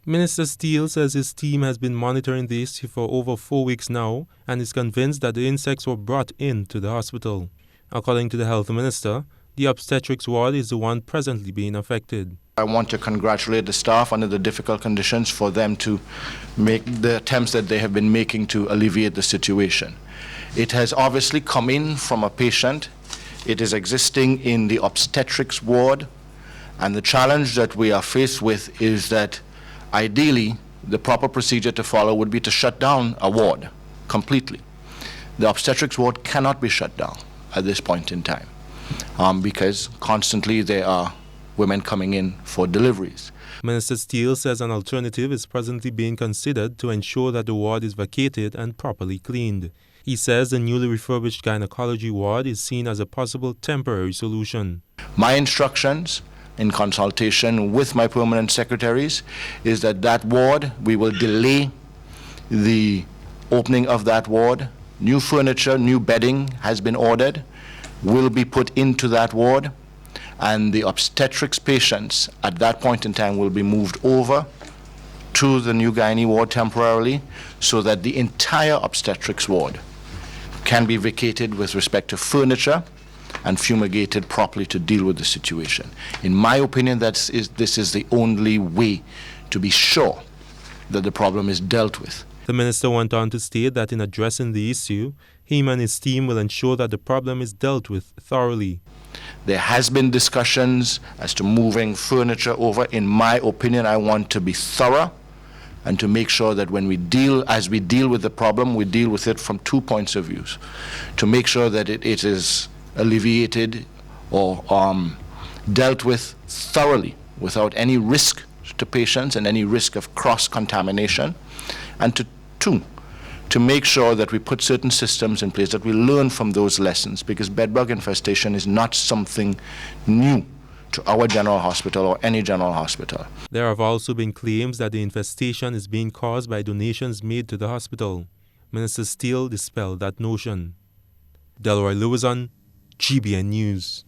Minister Steele says his team has been monitoring the issue for over 4 weeks now and is convinced that the insects were brought into the hospital. According to the health minister, the obstetrics ward is the one presently being affected. I want to congratulate the staff under the difficult conditions for them to make the attempts that they have been making to alleviate the situation. It has obviously come in from a patient. It is existing in the obstetrics ward, and the challenge that we are faced with is that ideally the proper procedure to follow would be to shut down a ward completely. The obstetrics ward cannot be shut down at this point in time because constantly there are women coming in for deliveries. Minister Steele says an alternative is presently being considered to ensure that the ward is vacated and properly cleaned. He says the newly refurbished gynecology ward is seen as a possible temporary solution. My instructions, in consultation with my permanent secretaries, is that that ward, we will delay the opening of that ward. New furniture, new bedding has been ordered, will be put into that ward, and the obstetrics patients at that point in time will be moved over to the new gynae ward temporarily, so that the entire obstetrics ward can be vacated with respect to furniture and fumigated properly to deal with the situation. In my opinion, this is the only way to be sure that the problem is dealt with. The minister went on to state that in addressing the issue, him and his team will ensure that the problem is dealt with thoroughly. There has been discussions as to moving furniture over. In my opinion, I want to be thorough and to make sure that when we deal with the problem, we deal with it from 2 points of view. To make sure that it is alleviated or dealt with thoroughly without any risk to patients and any risk of cross-contamination. And to make sure that we put certain systems in place, that we learn from those lessons, because bedbug infestation is not something new to our general hospital or any general hospital. There have also been claims that the infestation is being caused by donations made to the hospital. Minister Steele dispelled that notion. Delroy Lewison, GBN News.